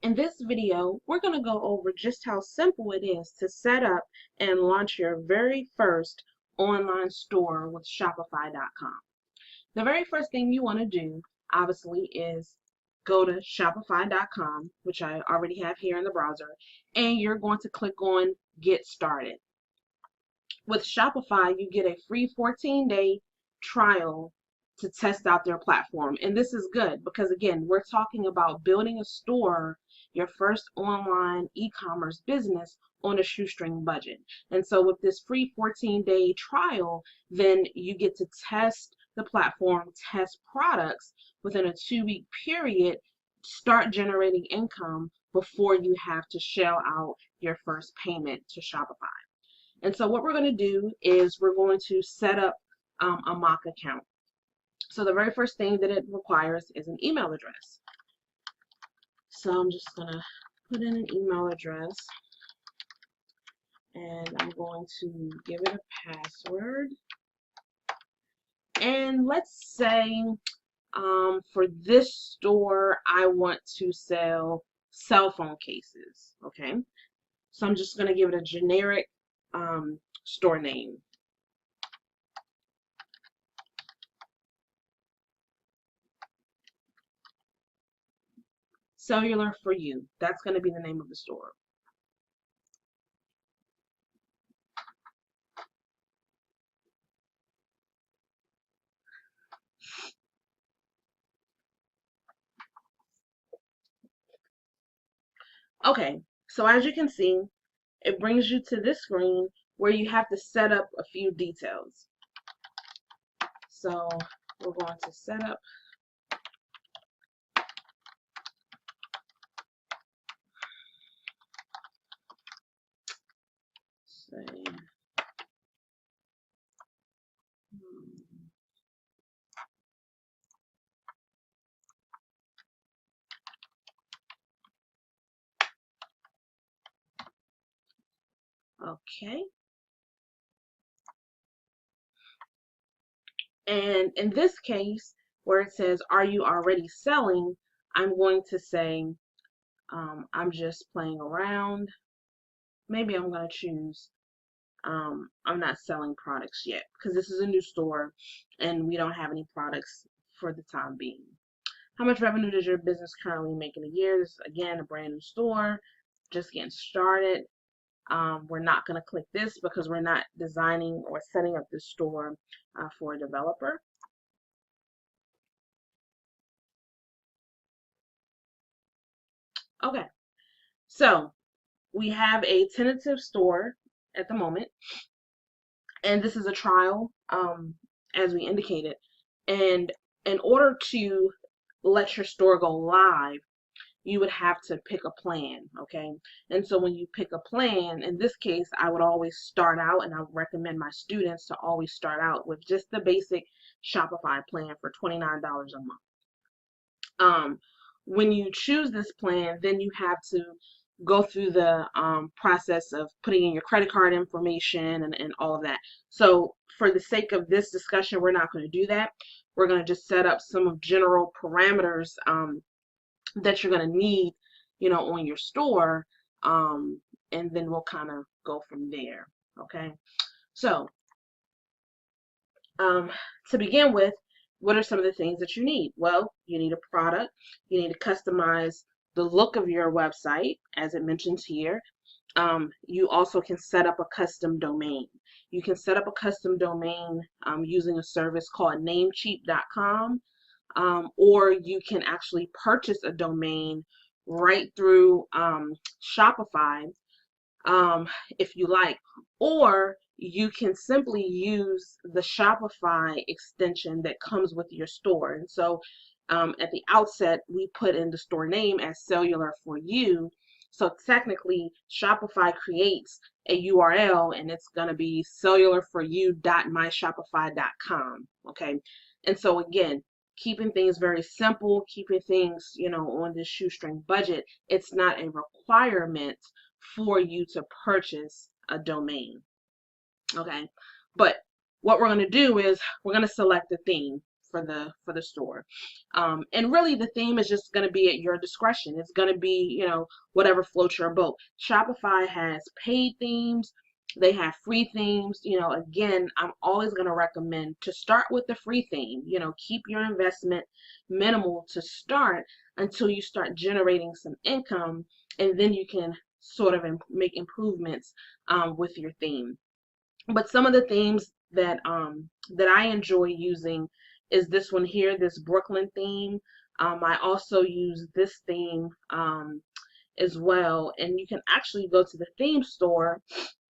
In this video, we're going to go over just how simple it is to set up and launch your very first online store with Shopify.com. The very first thing you want to do, obviously, is go to Shopify.com, which I already have here in the browser, and you're going to click on Get Started. With Shopify, you get a free 14-day trial to test out their platform. And this is good because, again, we're talking about building a store, your first online e-commerce business on a shoestring budget. And so with this free 14-day trial, then you get to test the platform, test products within a 2-week period, start generating income before you have to shell out your first payment to Shopify. And so what we're going to do is we're going to set up a mock account. So the very first thing that it requires is an email address. So I'm just going to put in an email address, and I'm going to give it a password. And let's say for this store, I want to sell cell phone cases. Okay, so I'm just going to give it a generic store name. Cellular for You. That's going to be the name of the store. Okay, so as you can see, it brings you to this screen where you have to set up a few details. So we're going to set up say okay. And in this case, where it says, are you already selling? I'm going to say, I'm just playing around. Maybe I'm going to choose, I'm not selling products yet because this is a new store and we don't have any products for the time being. How much revenue does your business currently make in a year? This is, again, a brand new store, just getting started. We're not going to click this because we're not designing or setting up this store for a developer. Okay, so we have a tentative store at the moment, and this is a trial, as we indicated. And in order to let your store go live, you would have to pick a plan, okay? And so when you pick a plan, in this case, I would always start out, and I would recommend my students to always start out with just the basic Shopify plan for $29 a month. When you choose this plan, then you have to go through the process of putting in your credit card information and all of that. So for the sake of this discussion, we're not going to do that. We're going to just set up some of general parameters that you're going to need, on your store, and then we'll kind of go from there. Okay, so to begin with, what are some of the things that you need? Well, you need a product. You need to customize the look of your website, as it mentions here. You also can set up a custom domain. You can set up a custom domain using a service called namecheap.com, or you can actually purchase a domain right through Shopify if you like, or you can simply use the Shopify extension that comes with your store. And so at the outset, we put in the store name as Cellular for You. So technically, Shopify creates a URL, and it's going to be cellularforyou.myshopify.com. Okay, and so again, keeping things very simple, keeping things, on this shoestring budget. It's not a requirement for you to purchase a domain. Okay, but what we're going to do is we're going to select a theme. for the store. And really the theme is just going to be at your discretion. It's going to be, whatever floats your boat. Shopify has paid themes. They have free themes. Again, I'm always going to recommend to start with the free theme. Keep your investment minimal to start until you start generating some income, and then you can sort of make improvements with your theme. But some of the themes that I enjoy using is this one here, this Brooklyn theme. I also use this theme as well, and you can actually go to the theme store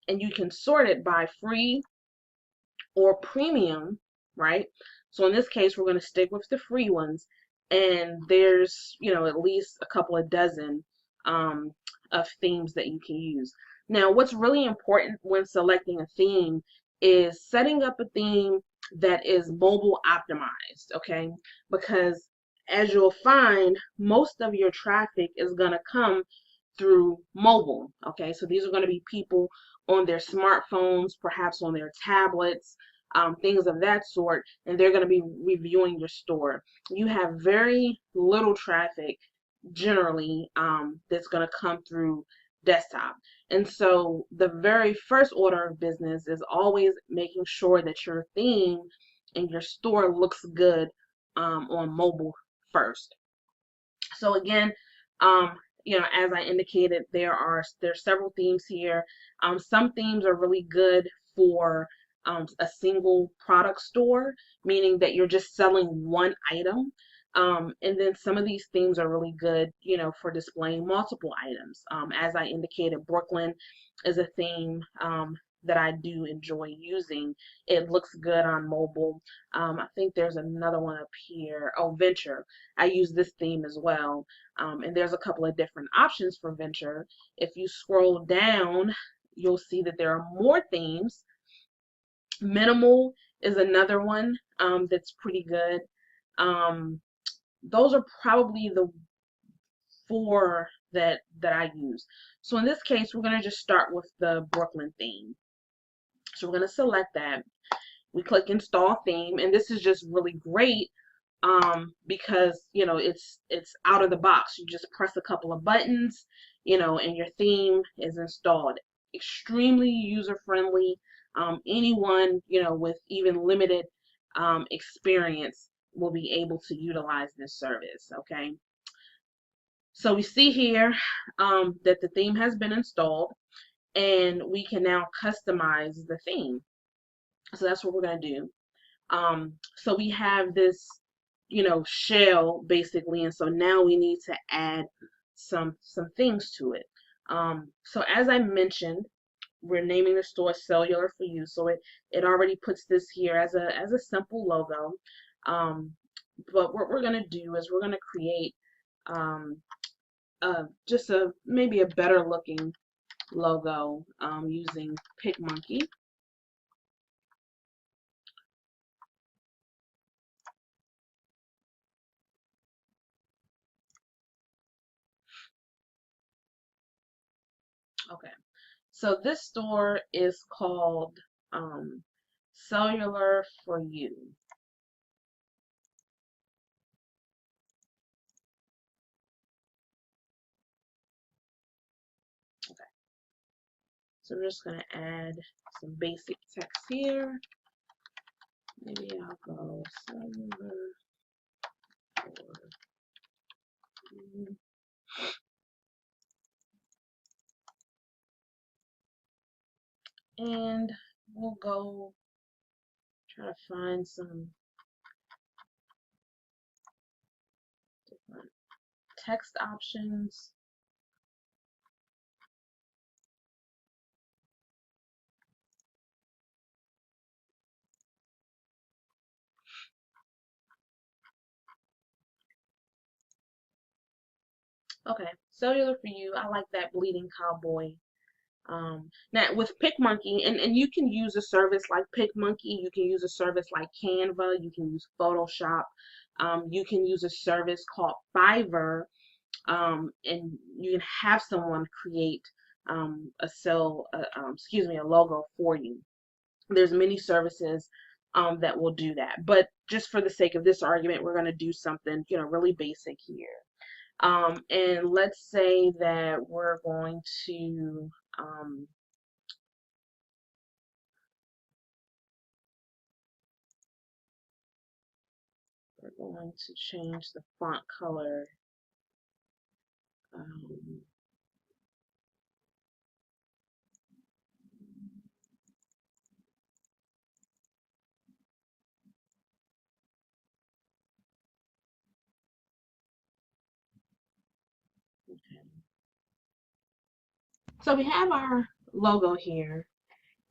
and you can sort it by free or premium, right? So in this case, we're going to stick with the free ones, and there's, at least a couple of dozen of themes that you can use. Now, what's really important when selecting a theme is setting up a theme that is mobile optimized, okay? Because as you'll find, most of your traffic is going to come through mobile, okay? So these are going to be people on their smartphones, perhaps on their tablets, things of that sort, and they're going to be reviewing your store. You have very little traffic generally that's going to come through desktop. And so the very first order of business is always making sure that your theme and your store looks good on mobile first. So again, as I indicated, there's several themes here. Some themes are really good for a single product store, meaning that you're just selling one item. And then some of these themes are really good, for displaying multiple items. As I indicated, Brooklyn is a theme that I do enjoy using. It looks good on mobile. I think there's another one up here. Oh, Venture. I use this theme as well. And there's a couple of different options for Venture. If you scroll down, you'll see that there are more themes. Minimal is another one that's pretty good. Those are probably the 4 that I use. So in this case, we're going to just start with the Brooklyn theme. So we're going to select that. We click install theme, and this is just really great because it's out of the box. You just press a couple of buttons, and your theme is installed. Extremely user friendly. Anyone with even limited experience will be able to utilize this service. Okay, so we see here that the theme has been installed, and we can now customize the theme. So that's what we're going to do. So we have this, shell basically, and so now we need to add some things to it. So as I mentioned, we're naming the store Cellular for You, so it already puts this here as a simple logo. But what we're going to do is we're going to create just maybe a better looking logo using PicMonkey. Okay, so this store is called Cellular for You. Okay, so we're just going to add some basic text here. Maybe I'll go Cellular for You. And we'll go try to find some different text options. Okay, Cellular for You. I like that bleeding cowboy. Now with PicMonkey, and you can use a service like PicMonkey, you can use a service like Canva, you can use Photoshop, you can use a service called Fiverr, and you can have someone create a logo for you. There's many services that will do that. But just for the sake of this argument, we're going to do something, really basic here. And let's say that we're going to change the font color. Okay. So we have our logo here,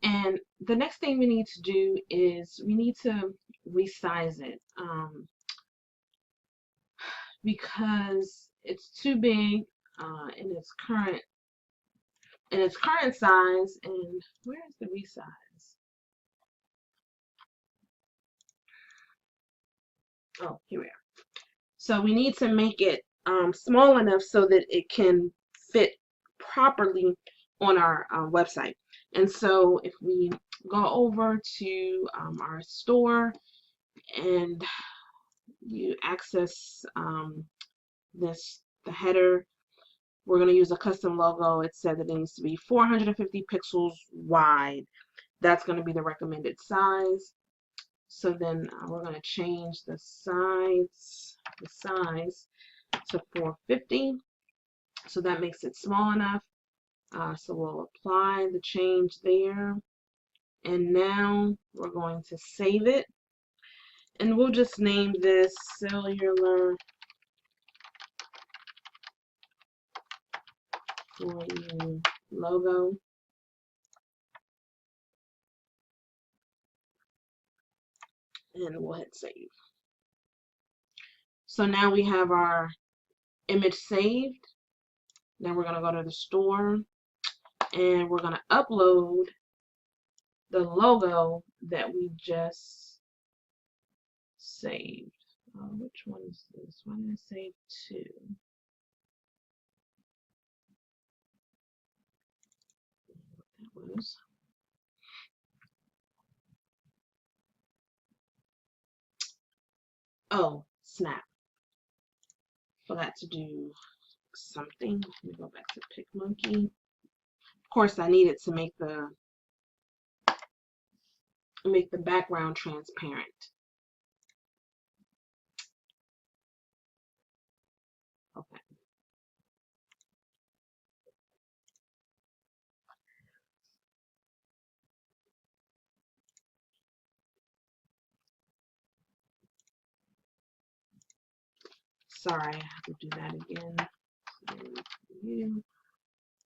and the next thing we need to do is we need to resize it because it's too big in its current size. And where is the resize? Oh, here we are. So we need to make it small enough so that it can fit properly on our website. And so if we go over to our store and you access the header, we're going to use a custom logo. It said that it needs to be 450 pixels wide. That's going to be the recommended size. So then we're going to change the size to 450. So that makes it small enough. So we'll apply the change there. And now we're going to save it. And we'll just name this Cellular For You logo. And we'll hit save. So now we have our image saved. Then we're going to go to the store and we're going to upload the logo that we just saved. Which one is this? Why did I save two? That was. Oh, snap. Forgot to do something. Let me go back to PicMonkey. Of course, I needed to make the background transparent. Okay. Sorry, I have to do that again.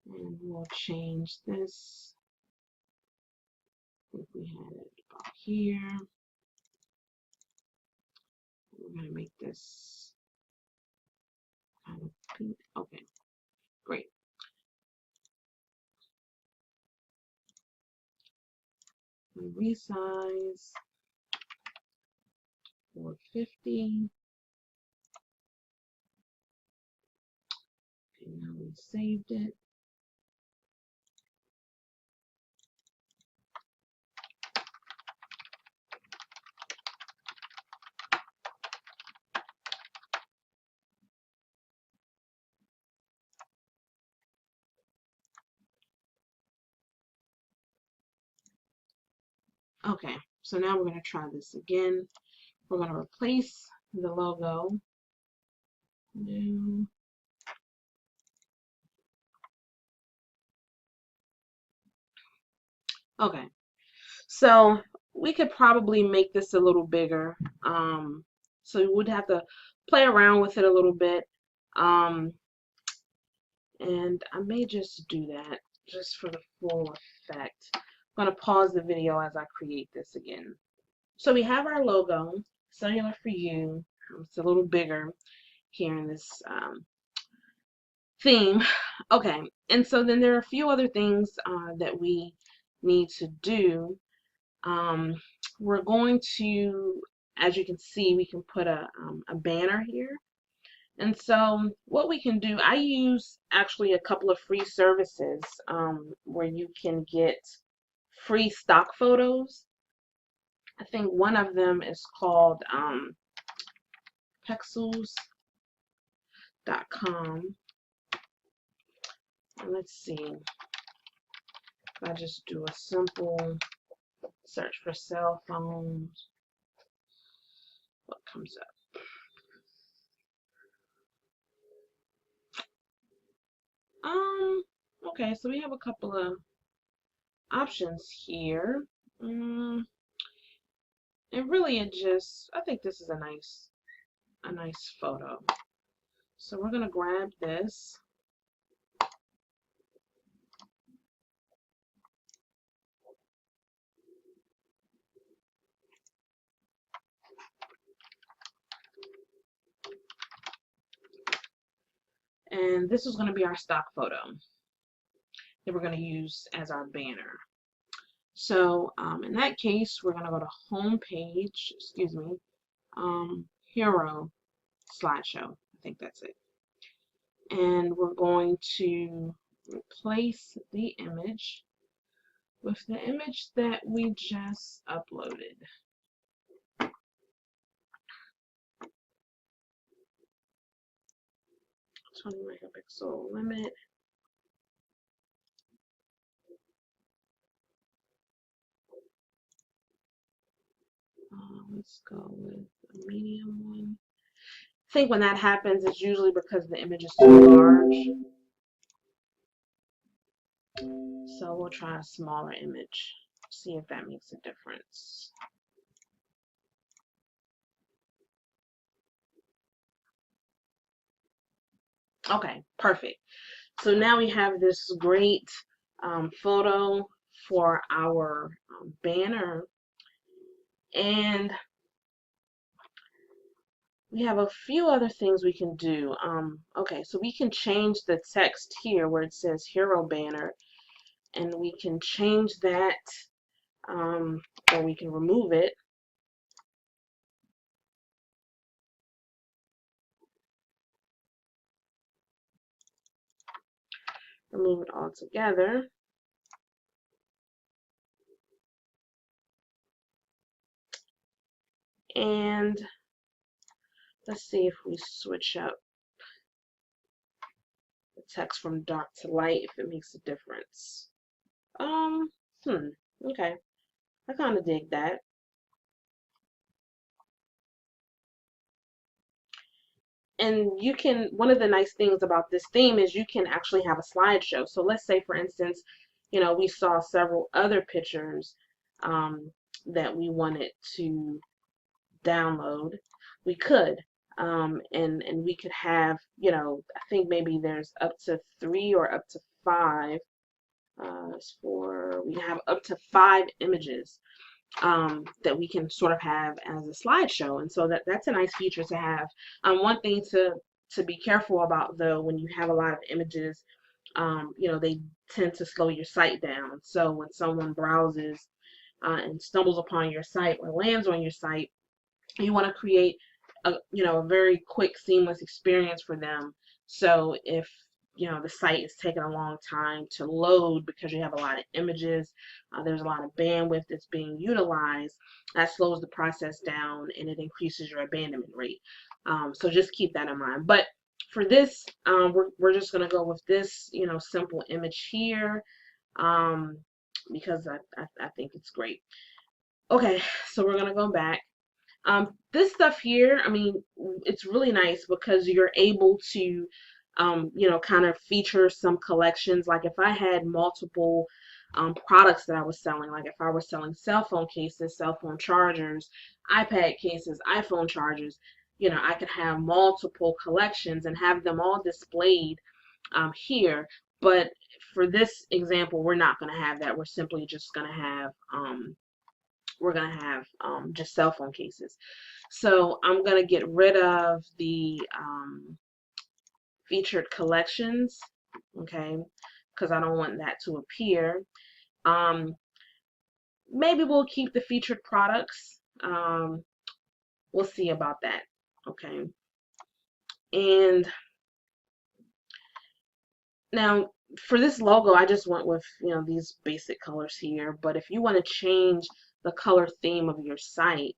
And we'll change this. If we had it about here, we're going to make this kind of pink. Okay, great. Resize 450. Okay, now we saved it. Okay, so now we're going to try this again. We're going to replace the logo. New. Okay, so we could probably make this a little bigger. So we would have to play around with it a little bit. And I may just do that just for the full effect. I'm going to pause the video as I create this again. So we have our logo, Cellular For You. It's a little bigger here in this theme. Okay, and so then there are a few other things that we need to do. We're going to, as you can see, we can put a banner here. And so what we can do, I use actually a couple of free services where you can get free stock photos. I think one of them is called pexels.com. And let's see, if I just do a simple search for cell phones, what comes up? Okay, so we have a couple of options here. And really I think this is a nice photo. So we're gonna grab this. And this is going to be our stock photo that we're going to use as our banner. So in that case, we're going to go to home page, hero slideshow. I think that's it. And we're going to replace the image with the image that we just uploaded. 20 megapixel limit. Let's go with a medium one. I think when that happens, it's usually because the image is too large. So we'll try a smaller image, see if that makes a difference. Okay, perfect. So now we have this great photo for our banner, and we have a few other things we can do. Okay, so we can change the text here where it says hero banner, and we can change that, or we can remove it. Remove it all together. And let's see if we switch up the text from dark to light, if it makes a difference. Okay. I kind of dig that. And you can, one of the nice things about this theme is you can actually have a slideshow. So let's say, for instance, we saw several other pictures that we wanted to download. We could, and we could have, I think maybe there's up to 3 or up to 5. We have up to 5 images that we can sort of have as a slideshow, and so that's a nice feature to have. One thing to be careful about, though, when you have a lot of images, they tend to slow your site down. So when someone browses and stumbles upon your site or lands on your site, you want to create a very quick, seamless experience for them. So if the site is taking a long time to load because you have a lot of images, there's a lot of bandwidth that's being utilized, that slows the process down and it increases your abandonment rate. So just keep that in mind. But for this, we're just going to go with this, simple image here, because I think it's great. Okay, so we're going to go back. This stuff here, I mean, it's really nice because you're able to, kind of feature some collections. Like if I had multiple products that I was selling, like if I was selling cell phone cases, cell phone chargers, iPad cases, iPhone chargers, I could have multiple collections and have them all displayed here. But for this example, we're not going to have that. We're simply just going to have just cell phone cases. So I'm going to get rid of the featured collections, okay, because I don't want that to appear. Maybe we'll keep the featured products. We'll see about that, okay. And now for this logo, I just went with these basic colors here, but if you want to change the color theme of your site,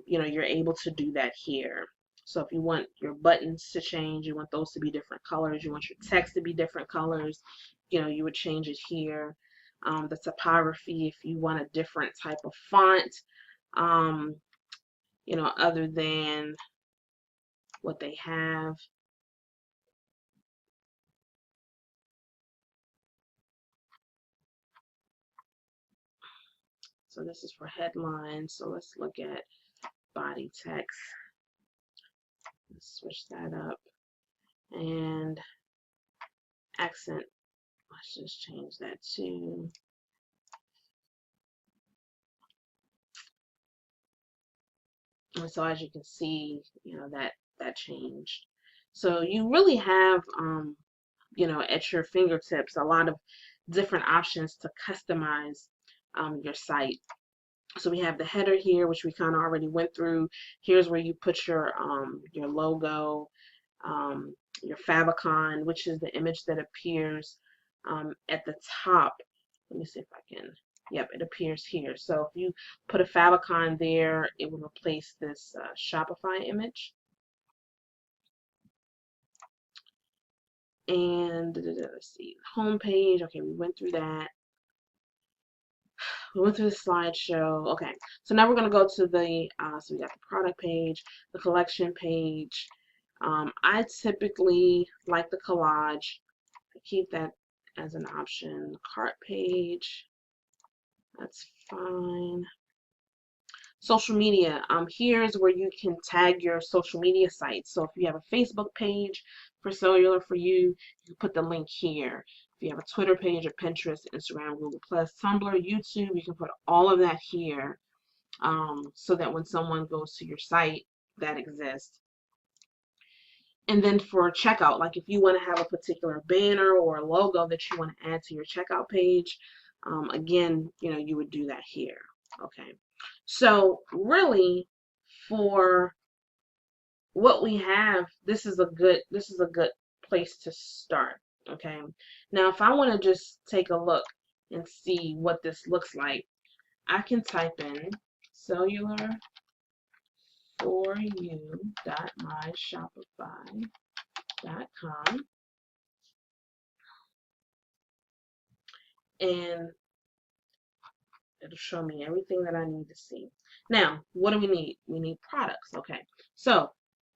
you know, you're able to do that here. So if you want your buttons to change, you want those to be different colors, you want your text to be different colors, you know, you would change it here. The typography, if you want a different type of font, you know, other than what they have. So this is for headlines. So let's look at body text. Let's switch that up. And accent, let's just change that to and so as you can see, you know, that changed. So you really have you know, at your fingertips a lot of different options to customize your site. So we have the header here, which we kind of already went through. Here's where you put your logo, your favicon, which is the image that appears at the top. Let me see if I can. Yep, it appears here. So if you put a favicon there, it will replace this Shopify image. And let's see, home page. Okay, we went through that. We went through the slideshow. Okay, so now we're going to go to the, so we got the product page, the collection page. I typically like the collage. I keep that as an option. Cart page, that's fine. Social media, here's where you can tag your social media sites. So if you have a Facebook page for cellular for you, you put the link here. If you have a Twitter page or Pinterest, Instagram, Google+, Tumblr, YouTube, you can put all of that here so that when someone goes to your site, that exists. And then for checkout, like if you want to have a particular banner or a logo that you want to add to your checkout page, again, you know, you would do that here. Okay. So really, for what we have, this is a good place to start. Okay. Now, if I want to just take a look and see what this looks like, I can type in cellularforyou.myshopify.com, and it'll show me everything that I need to see. Now, what do we need? We need products. Okay. So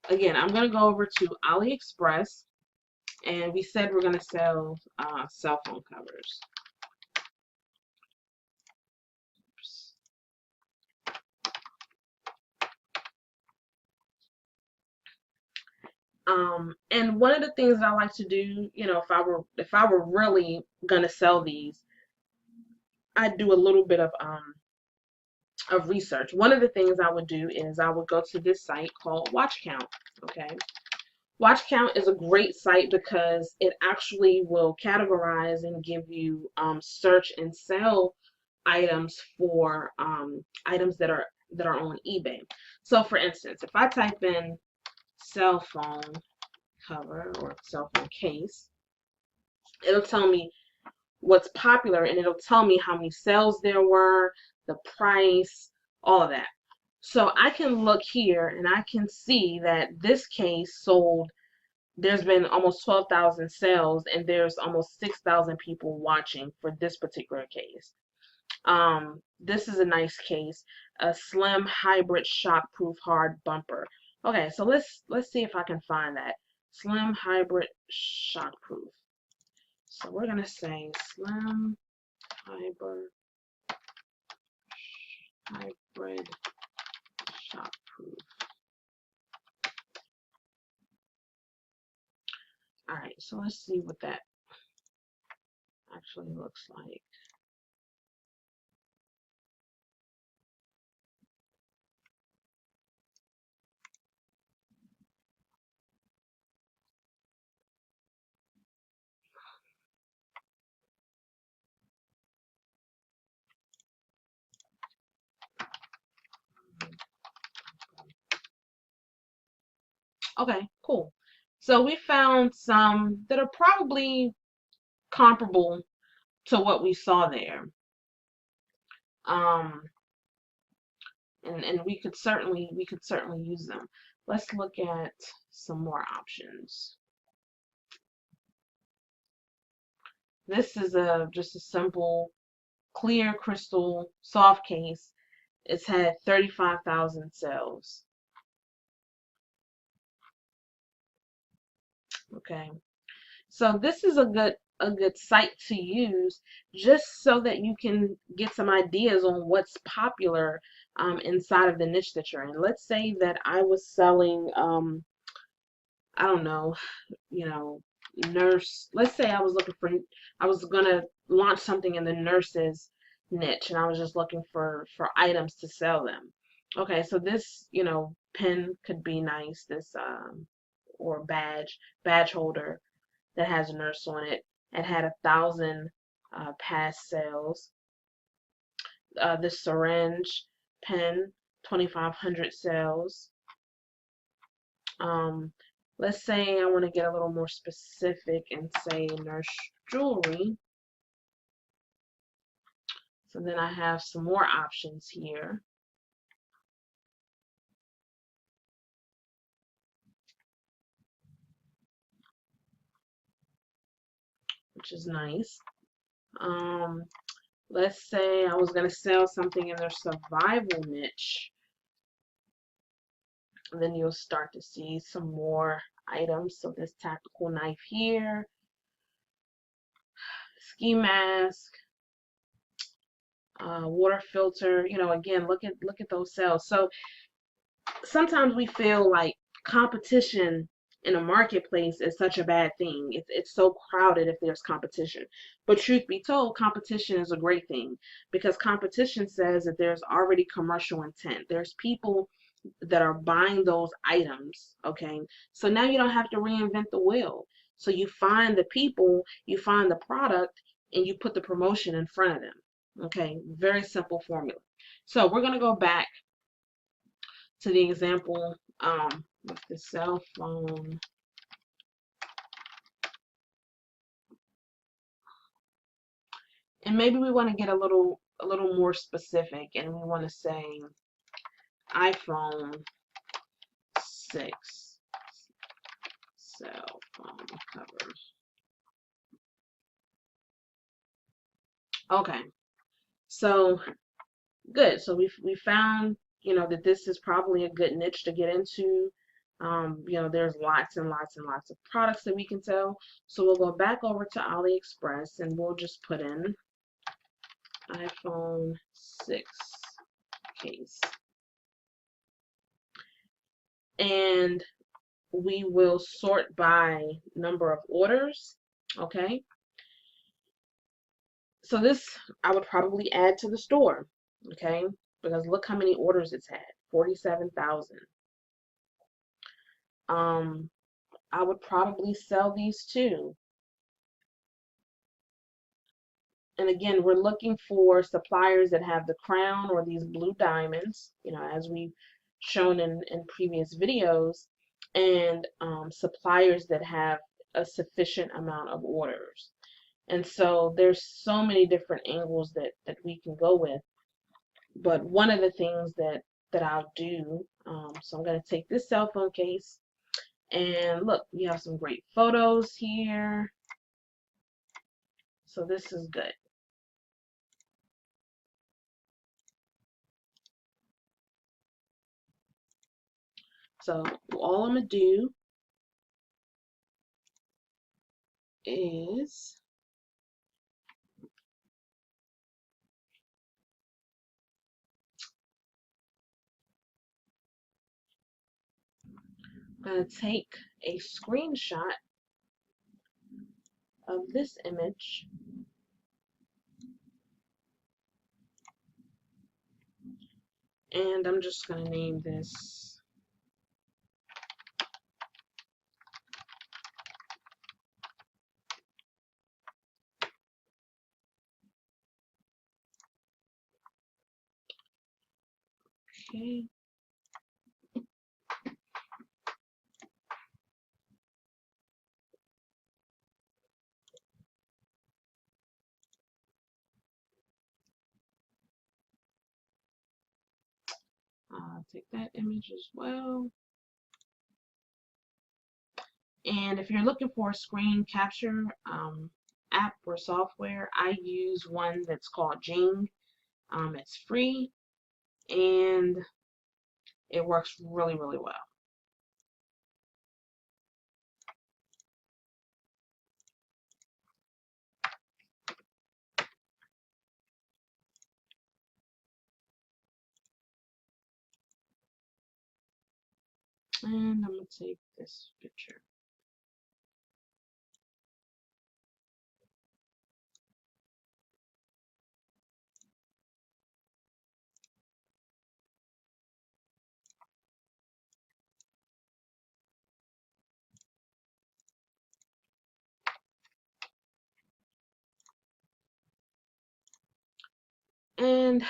again, I'm going to go over to AliExpress, and we said we're going to sell cell phone covers. And one of the things that I like to do, you know, if I were really gonna sell these, I'd do a little bit of research. One of the things I would do is I would go to this site called Watch Count. Okay, Watch Count is a great site because it actually will categorize and give you search and sell items for items that are on eBay. So for instance, if I type in cell phone cover or cell phone case, it'll tell me what's popular and it'll tell me how many sales there were, the price, all of that. So I can look here and I can see that this case sold, there's been almost 12,000 sales and there's almost 6,000 people watching for this particular case. This is a nice case, a slim hybrid shockproof hard bumper. Okay, so let's see if I can find that. Slim hybrid shockproof. So we're gonna say slim hybrid shockproof. All right, so let's see what that actually looks like. Okay, cool. So we found some that are probably comparable to what we saw there. and we could certainly use them. Let's look at some more options. This is just a simple clear crystal soft case. It's had 35,000 sales. Okay, so this is a good site to use just so that you can get some ideas on what's popular inside of the niche that you're in. Let's say that I was selling I don't know, nurse. Let's say I was gonna launch something in the nurses niche, and I was just looking for items to sell them. Okay, so this, pen could be nice. This or badge holder that has a nurse on it. It had 1,000 past sales. The syringe pen, 2,500 sales. Um, let's say I want to get a little more specific and say nurse jewelry. So then I have some more options here, which is nice. Um, let's say I was going to sell something in their survival niche. And then you'll start to see some more items. So this tactical knife here, ski mask, water filter. Again, look at those sales. So sometimes we feel like competition in a marketplace is such a bad thing. It's so crowded if there's competition. But truth be told, competition is a great thing because competition says that there's already commercial intent. There's people that are buying those items, okay? So now you don't have to reinvent the wheel. So you find the people, you find the product, and you put the promotion in front of them. Okay, very simple formula. So we're going to go back to the example with the cell phone. And maybe we want to get a little more specific, and we want to say iPhone 6 cell phone cover. Okay, so good. So we found that this is probably a good niche to get into. There's lots and lots and lots of products that we can sell. So we'll go back over to AliExpress and we'll just put in iPhone 6 case. And we will sort by number of orders. Okay. So this I would probably add to the store. Okay. Because look how many orders it's had. 47,000. I would probably sell these too. And again, we're looking for suppliers that have the crown or these blue diamonds, as we've shown in previous videos, and suppliers that have a sufficient amount of orders. And so there's so many different angles that we can go with. But one of the things that I'll do, so I'm going to take this cell phone case, and look, we have some great photos here. So this is good. So all I'm going to do is I'm going to take a screenshot of this image and I'm just going to name this okay. take that image as well. And if you're looking for a screen capture app or software, I use one that's called Jing. It's free and it works really, really well. And I'm going to take this picture. And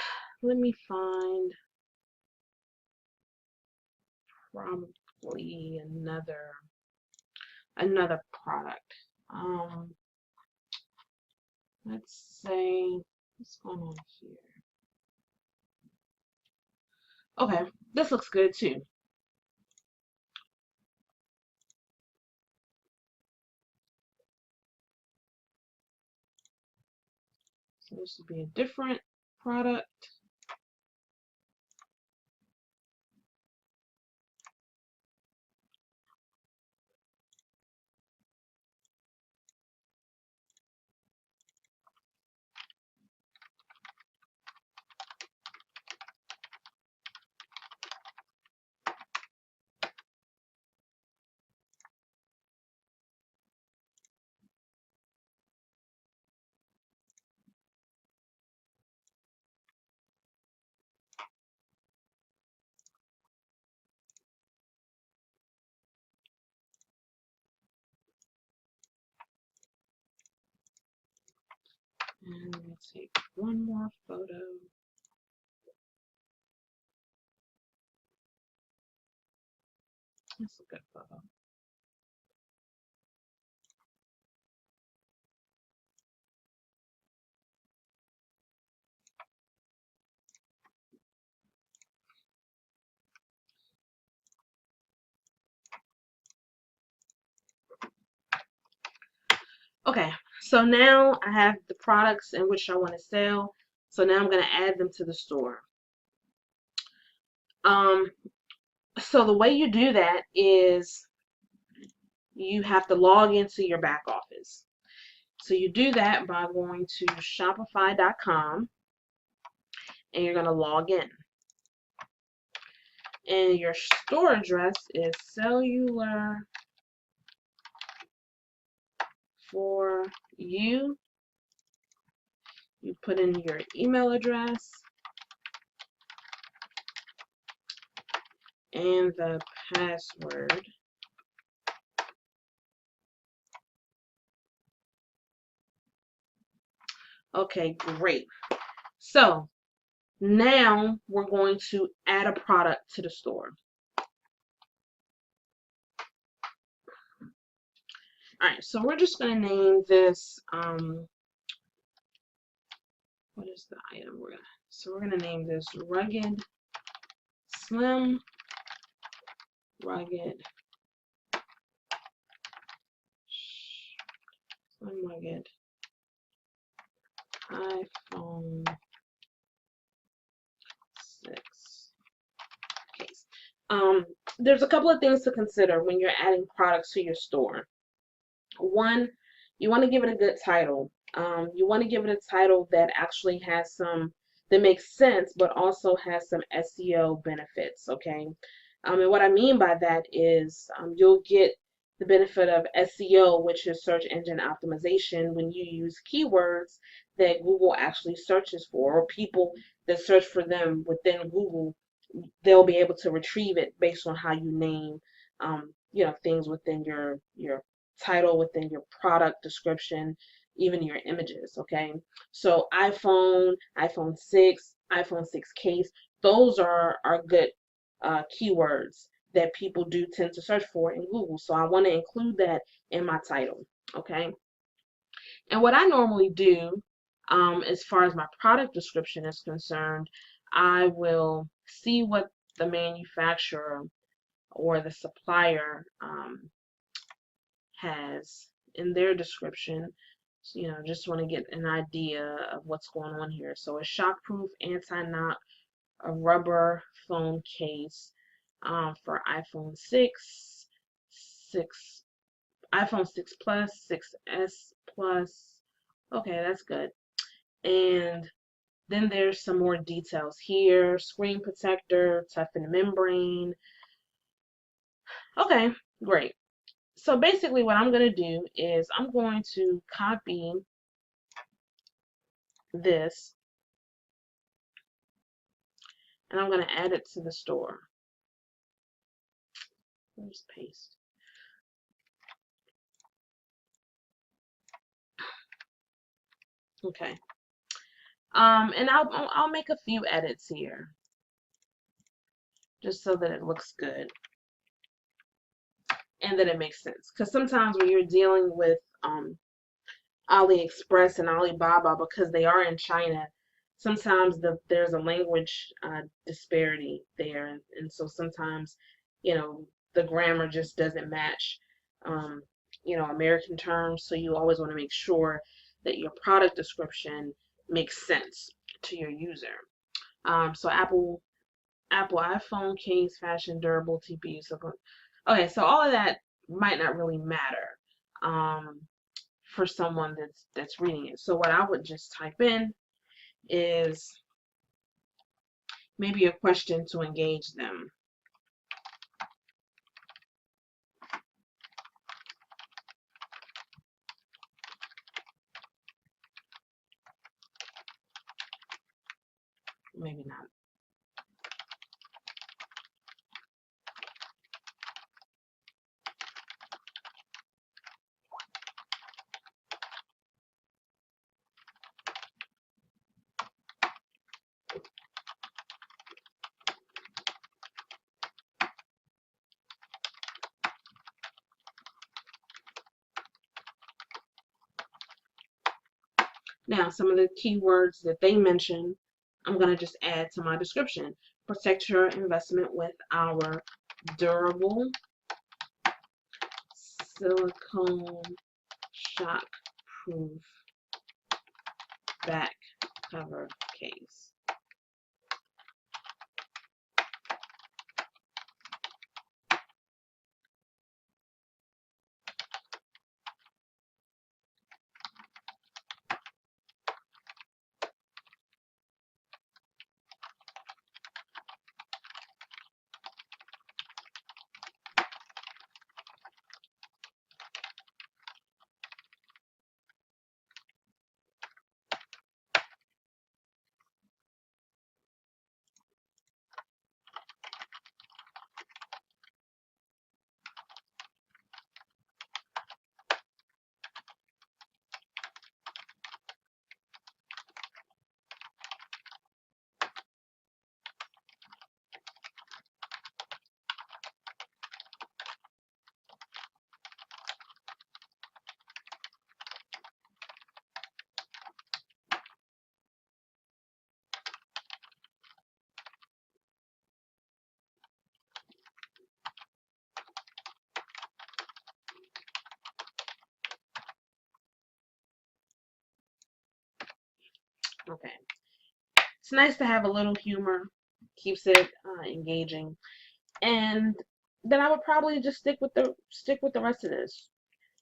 let me find probably another product. Let's say, what's going on here? Okay, this looks good too. So this would be a different product. And let's take one more photo. That's a good photo. Okay, so now I have the products in which I want to sell. So now I'm going to add them to the store. So the way you do that is you have to log into your back office. So you do that by going to Shopify.com and you're going to log in. And your store address is cellular for you. You put in your email address and the password. Okay, great. So now we're going to add a product to the store. All right, so we're just going to name this, what is the item so we're going to name this Rugged, Slim, Rugged, Slim, Rugged, iPhone 6 case. There's a couple of things to consider when you're adding products to your store. One, you want to give it a good title. You want to give it a title that actually has that makes sense, but also has some SEO benefits, okay? And what I mean by that is you'll get the benefit of SEO, which is search engine optimization, when you use keywords that Google actually searches for, or people that search for them within Google, they'll be able to retrieve it based on how you name, things within your title, within your product description, even your images, okay? So iPhone 6, iPhone 6 case, those are good keywords that people do tend to search for in Google. So I want to include that in my title, okay? And what I normally do, as far as my product description is concerned, I will see what the manufacturer or the supplier has in their description. So, you know, just want to get an idea of what's going on here. So a shockproof, anti-knock, a rubber phone case for iPhone 6, 6, iPhone 6 Plus, 6S Plus. Okay, that's good. And then there's some more details here. Screen protector, toughened membrane. Okay, great. So basically what I'm going to do is I'm going to copy this and I'm going to add it to the store. Where's paste? Okay. And I'll make a few edits here just so that it looks good and that it makes sense. Because sometimes when you're dealing with AliExpress and Alibaba, because they are in China, sometimes there's a language disparity there, and so sometimes, you know, the grammar just doesn't match, you know, American terms. So you always want to make sure that your product description makes sense to your user. So Apple iPhone case, fashion, durable, TPU. So okay, so all of that might not really matter. For someone that's reading it. So what I would just type in is maybe a question to engage them. Maybe not. Now, some of the keywords that they mention, I'm going to just add to my description. Protect your investment with our durable silicone shock-proof back cover case. Okay. It's nice to have a little humor, keeps it engaging. And then I would probably just stick with the rest of this.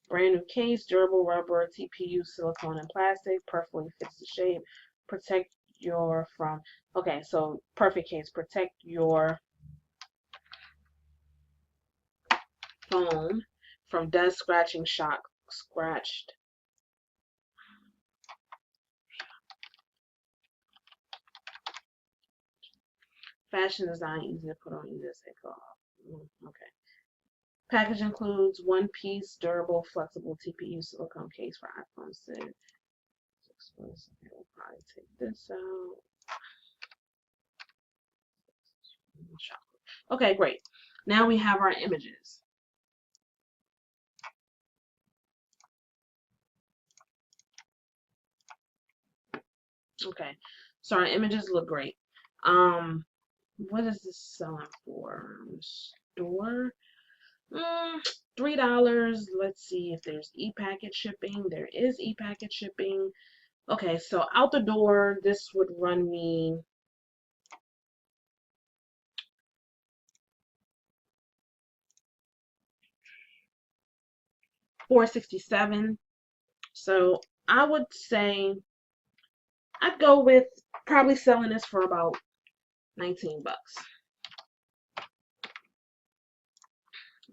Brand new case, durable rubber, TPU, silicone, and plastic, perfectly fits the shape. Protect your from. Okay, so perfect case. Protect your phone from dust, scratching, shock, scratched. Fashion design, easy to put on, easy to take off. Okay. Package includes one piece, durable, flexible TPU silicone case for iPhone 6. We'll probably take this out. Okay, great. Now we have our images. Okay, so our images look great. what is this selling for? Store? $3. Let's see if there's e-packet shipping. There is e-packet shipping. Okay, so out the door, this would run me $4.67. So I would say I'd go with probably selling this for about 19 bucks.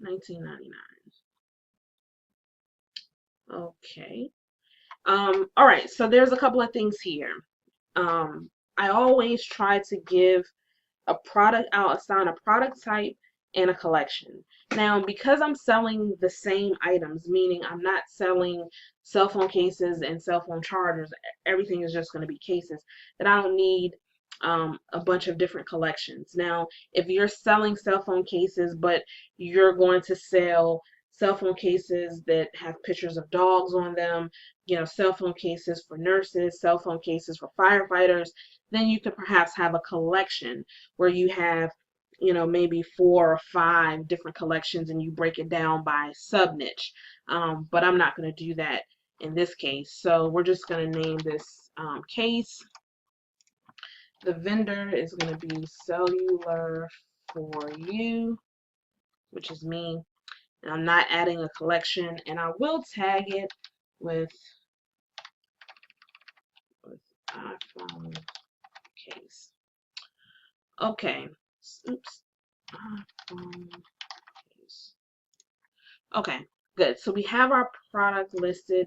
19.99. Okay. All right, so there's a couple of things here. I always try to give a product, I'll assign a product type and a collection. Now, because I'm selling the same items, meaning I'm not selling cell phone cases and cell phone chargers, everything is just going to be cases, that I don't need a bunch of different collections. Now, if you're selling cell phone cases, but you're going to sell cell phone cases that have pictures of dogs on them, cell phone cases for nurses, cell phone cases for firefighters, then you could perhaps have a collection where you have, maybe 4 or 5 different collections and you break it down by sub niche. But I'm not going to do that in this case. So we're just going to name this case. The vendor is going to be Cellular for You, which is me. And I'm not adding a collection, and I will tag it with iPhone case. Okay. Oops. iPhone case. Okay, good. So we have our product listed.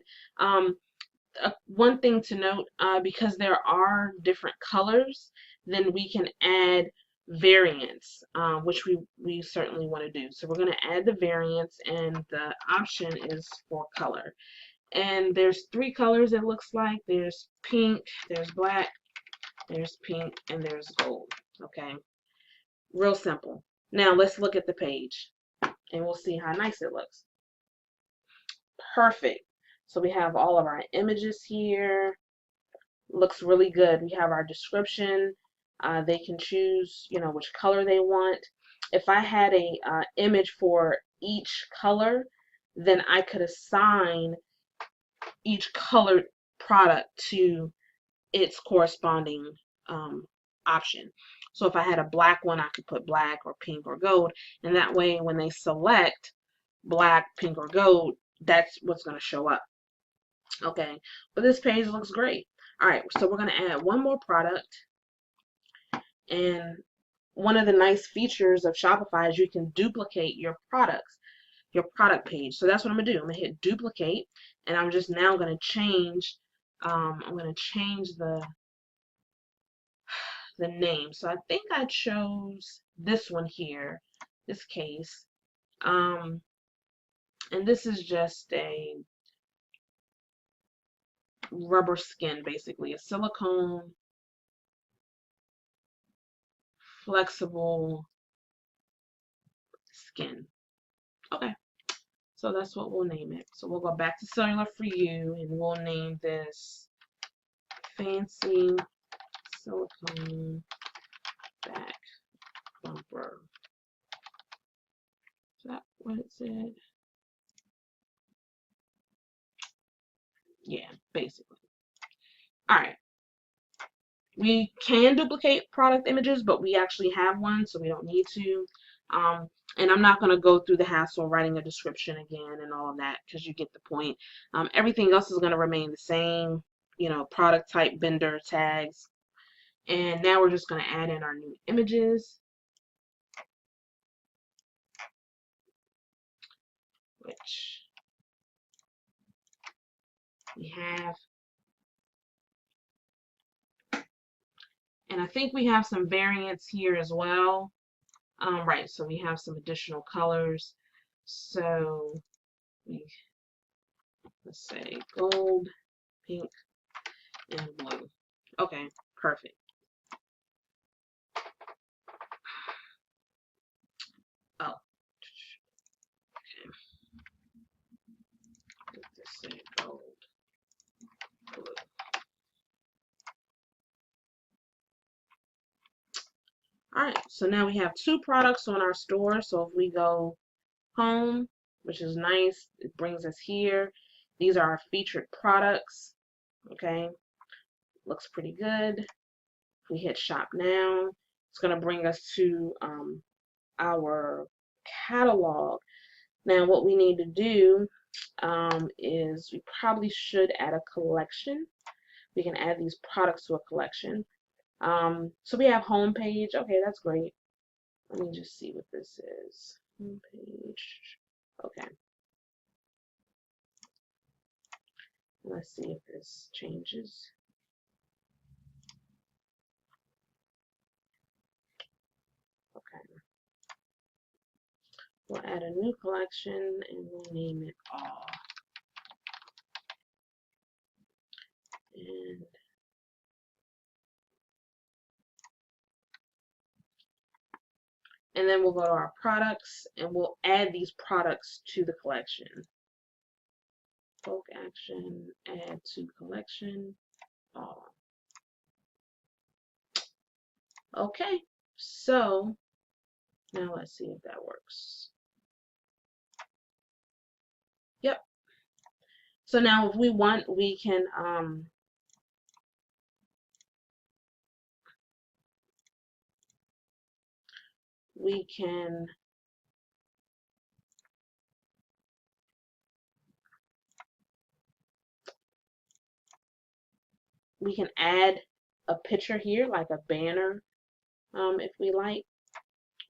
One thing to note, because there are different colors, then we can add variants, which we certainly want to do. So we're going to add the variants, and the option is for color. And there's 3 colors, it looks like. There's pink, there's black, there's pink, and there's gold. Okay, real simple. Now let's look at the page, and we'll see how nice it looks. Perfect. So we have all of our images here. Looks really good. We have our description. They can choose, which color they want. If I had a image for each color, then I could assign each colored product to its corresponding option. So if I had a black one, I could put black or pink or gold, and that way when they select black, pink, or gold, that's what's going to show up. Okay, but this page looks great. All right, so we're going to add one more product, and one of the nice features of Shopify is you can duplicate your products, your product page. So that's what I'm going to do. I'm going to hit duplicate, and I'm just now going to change, the name. So I think I chose this one here, this case, and this is just a rubber skin, basically a silicone flexible skin. Okay, so that's what we'll name it. So we'll go back to Cellular for You, and we'll name this Fancy Silicone Back Bumper. Is that what it said? Yeah, basically. All right. We can duplicate product images, but we actually have one, so we don't need to. And I'm not going to go through the hassle of writing a description again and all of that, because you get the point. Everything else is going to remain the same, product type, vendor, tags. And now we're just going to add in our new images, which we have. And I think we have some variants here as well. Right, so we have some additional colors. So let's say gold, pink, and blue. Okay, perfect. Oh, okay. Let's say gold, blue. All right, so now we have 2 products on our store. So if we go home, which is nice, it brings us here. These are our featured products. Okay, looks pretty good. If we hit shop now, it's going to bring us to our catalog. Now what we need to do is we probably should add a collection. We can add these products to a collection. So we have home page. Okay, that's great. Let me just see what this is. Home page. Okay. Let's see if this changes. Okay. We'll add a new collection and we'll name it all. And then we'll go to our products and we'll add these products to the collection. Bulk action, add to collection, all. Okay, so now let's see if that works. Yep. So now if we want, we can add a picture here, like a banner, if we like,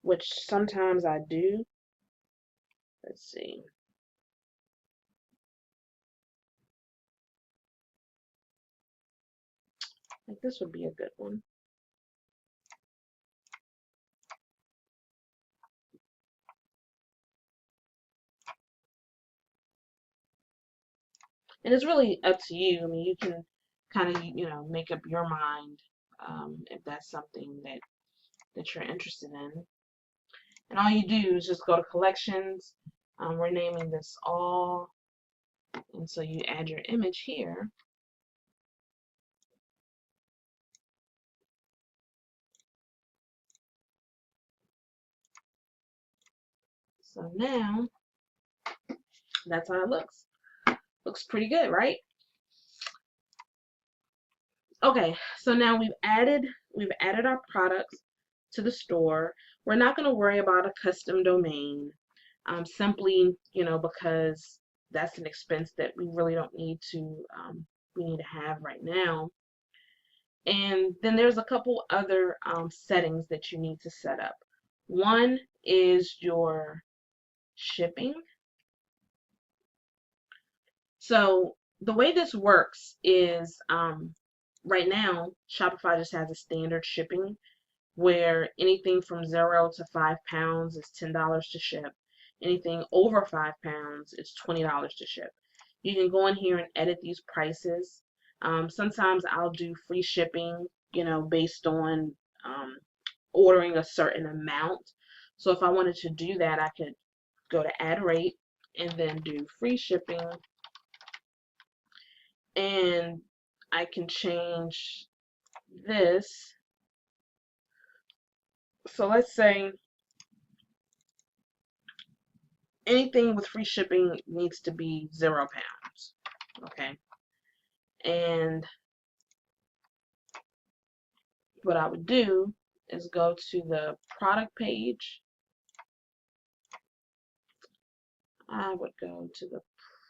which sometimes I do. Let's see. Like this would be a good one. And it's really up to you. I mean, you can kind of, you know, make up your mind if that's something that you're interested in. And all you do is just go to collections. We're naming this all. And so you add your image here. So now that's how it looks. Looks pretty good, right? Okay, so now we've added our products to the store. We're not going to worry about a custom domain, simply, you know, because that's an expense that we really don't need to have right now. And then there's a couple other settings that you need to set up. One is your shipping. So the way this works is right now Shopify just has a standard shipping where anything from 0 to 5 pounds is $10 to ship. Anything over 5 pounds is $20 to ship. You can go in here and edit these prices. Sometimes I'll do free shipping, you know, based on ordering a certain amount. So if I wanted to do that, I could go to add rate and then do free shipping. And I can change this. So let's say anything with free shipping needs to be 0 pounds. Okay. And what I would do is go to the product page. I would go to the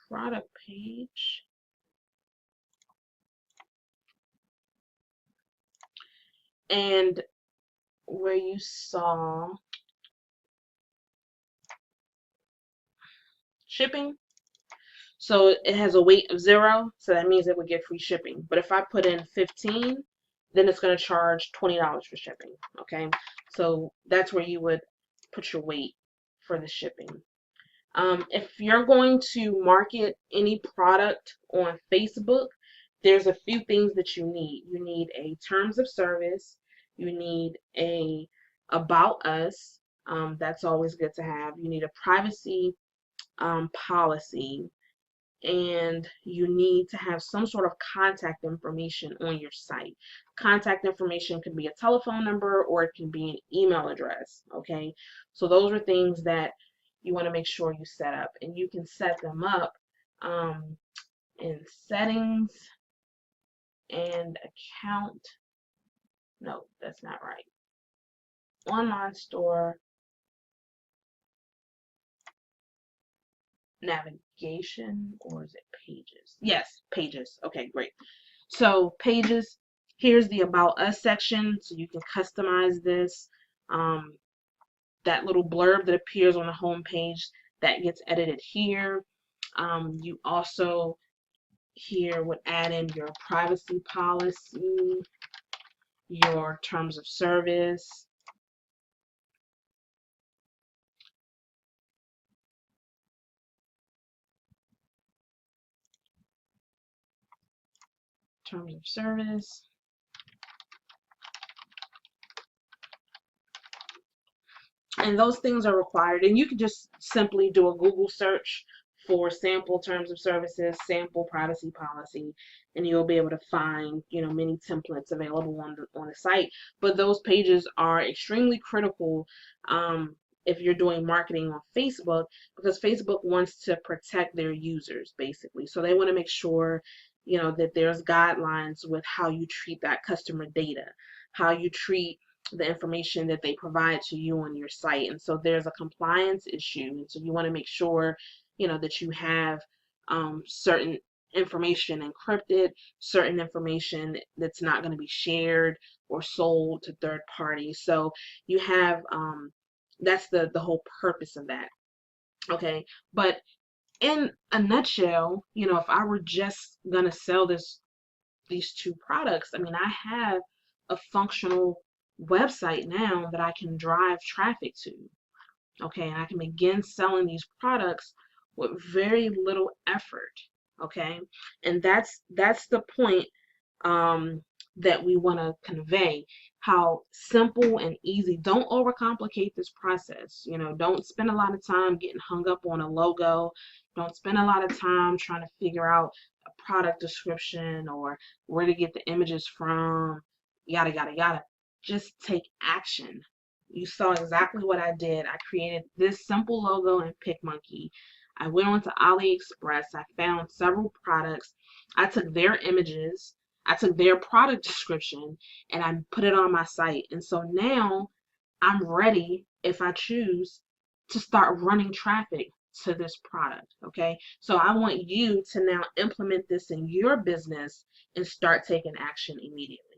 product page. And where you saw shipping, so it has a weight of 0, so that means it would get free shipping. But if I put in 15, then it's going to charge $20 for shipping. Okay, so that's where you would put your weight for the shipping. If you're going to market any product on Facebook, there's a few things that you need. You need a terms of service. You need a about us. That's always good to have. You need a privacy policy. and you need to have some sort of contact information on your site. Contact information could be a telephone number or it can be an email address, okay? So those are things that you want to make sure you set up, and you can set them up in settings and account. No, that's not right. Online store navigation, or is it pages? Yes, pages. Okay, great. So pages, here's the About Us section, so you can customize this. That little blurb that appears on the home page, that gets edited here. You also here would add in your privacy policy, your terms of service, terms of service. And those things are required, and you can just simply do a Google search for sample terms of services, sample privacy policy, and you'll be able to find, you know, many templates available on the site. But those pages are extremely critical if you're doing marketing on Facebook, because Facebook wants to protect their users, basically. So they want to make sure, you know, that there's guidelines with how you treat that customer data, how you treat the information that they provide to you on your site. And so there's a compliance issue, and so you want to make sure, you know, that you have certain information encrypted, certain information that's not going to be shared or sold to third parties. So you have that's the whole purpose of that. Okay, but in a nutshell, you know, if I were just gonna sell these two products, I mean, I have a functional website now that I can drive traffic to. Okay, and I can begin selling these products with very little effort. Okay, and that's the point that we want to convey. How simple and easy. Don't overcomplicate this process. You know, don't spend a lot of time getting hung up on a logo. Don't spend a lot of time trying to figure out a product description or where to get the images from, yada yada yada. Just take action. You saw exactly what I did. I created this simple logo in PicMonkey. I went on to AliExpress. I found several products. I took their images, I took their product description, and I put it on my site. And so now I'm ready, if I choose, to start running traffic to this product. Okay, so I want you to now implement this in your business and start taking action immediately.